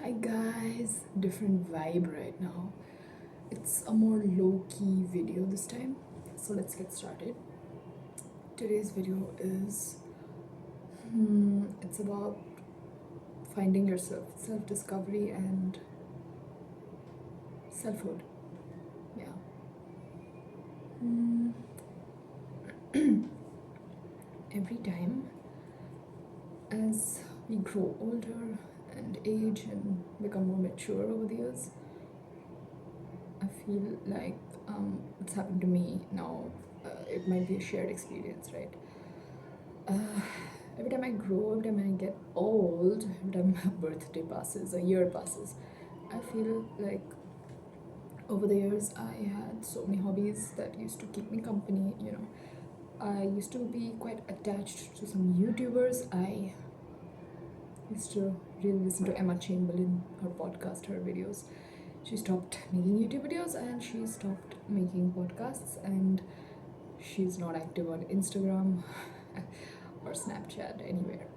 Hi guys, different vibe right now. It's a more low-key video this time, so let's get started. Today's video is it's about finding yourself, self-discovery and selfhood. Yeah. Hmm. Every time as we grow older and age and become more mature over the years, I feel like it's happened to me now. It might be a shared experience, right? Uh, every time I grow, every time I get old, every time my birthday passes, a year passes, I feel like over the years I had so many hobbies that used to keep me company. I used to be quite attached to some YouTubers. I used to really listen to Emma Chamberlain, her podcast, her videos. She stopped making YouTube videos and she stopped making podcasts, and she's not active on Instagram or Snapchat anywhere.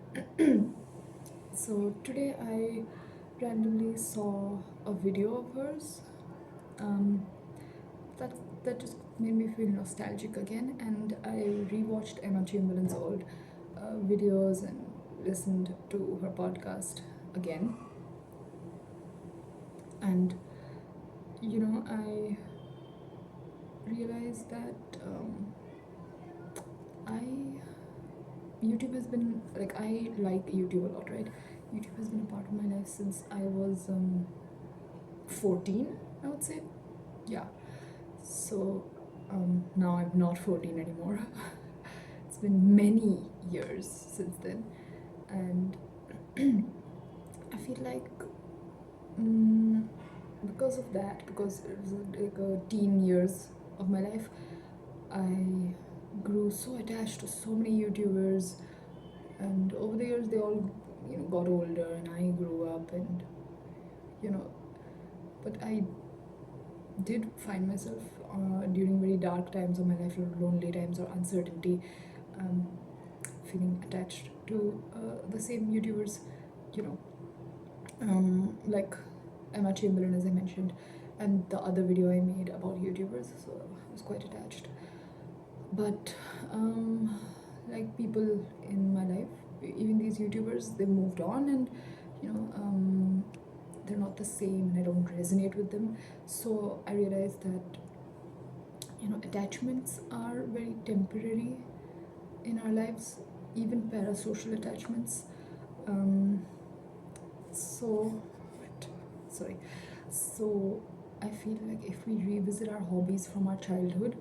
So today I randomly saw a video of hers um, that that just made me feel nostalgic again, and I rewatched Emma Chamberlain's old videos and listened to her podcast again. And I realized that I YouTube has been like I like YouTube a lot, right? YouTube has been a part of my life since I was 14, I would say. Yeah. So now I'm not 14 anymore. It's been many years since then, and I feel like because of that, because it was like a teen years of my life, I grew so attached to so many YouTubers, and over the years they all got older and I grew up, and you know but I did find myself during very dark times of my life, or lonely times or uncertainty, um, feeling attached to the same YouTubers, you know, like Emma Chamberlain, as I mentioned, and the other video I made about YouTubers, so I was quite attached. But like people in my life, even these YouTubers, they moved on, and you know, they're not the same, and I don't resonate with them. So I realized that attachments are very temporary in our lives, even parasocial attachments. Um, so, sorry. So I feel like if we revisit our hobbies from our childhood,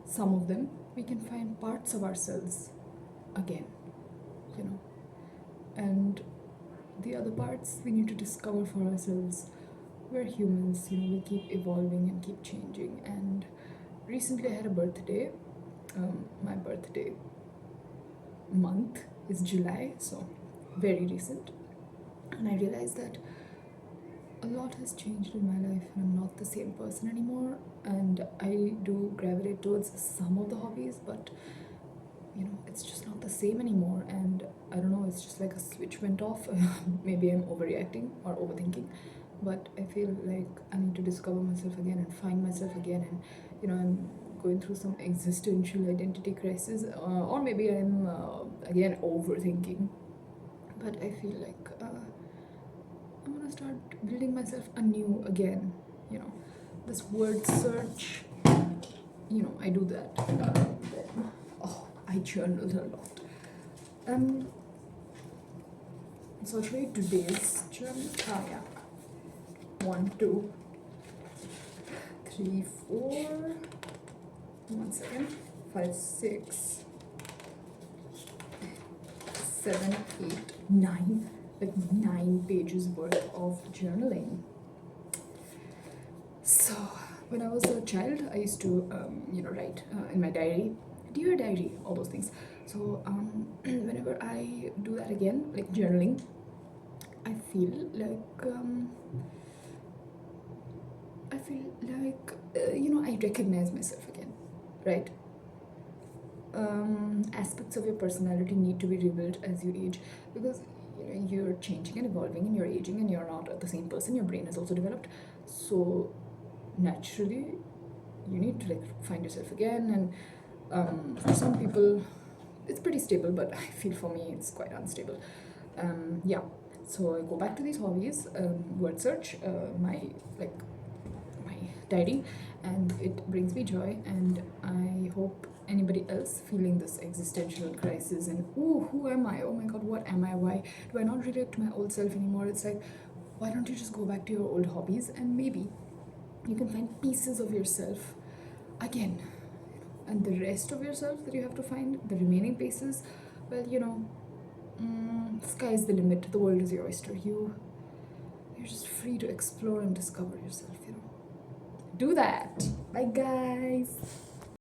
some of them, we can find parts of ourselves again, you know, and the other parts we need to discover for ourselves. We're humans, we keep evolving and keep changing. And recently I had a birthday. My birthday month is July, so very recent. And I realized that a lot has changed in my life, and I'm not the same person anymore. And I do gravitate towards some of the hobbies, but it's just not the same anymore. And I don't know, it's just like a switch went off. Maybe I'm overreacting or overthinking, but I feel like I need to discover myself again and find myself again. And I'm going through some existential identity crisis, or maybe I'm again overthinking. But I feel like I'm gonna start building myself anew again. You know, this word search. I do that. Oh, I journal a lot. Um, so I'll show you today's journal. Ah, yeah. 1, 2, 3, 4. 1 second. 5, 6, 7, 8, 9. Like 9 pages worth of journaling. So when I was a child, I used to, write in my diary, dear diary, all those things. So whenever I do that again, like journaling, I feel like I recognize myself again, right? Aspects of your personality need to be rebuilt as you age, because you're changing and evolving and you're aging and you're not the same person. Your brain has also developed. So naturally, you need to like find yourself again. And for some people, it's pretty stable, but I feel for me it's quite unstable. Yeah. So I go back to these hobbies, word search, like my diary, and it brings me joy. And I hope anybody else feeling this existential crisis and ooh, who am I? Oh my god, what am I? Why do I not relate to my old self anymore? It's like, why don't you just go back to your old hobbies and maybe you can find pieces of yourself again, and the rest of yourself that you have to find, the remaining pieces, well, sky is the limit. The world is your oyster. You're just free to explore and discover yourself. Do that. Bye, guys.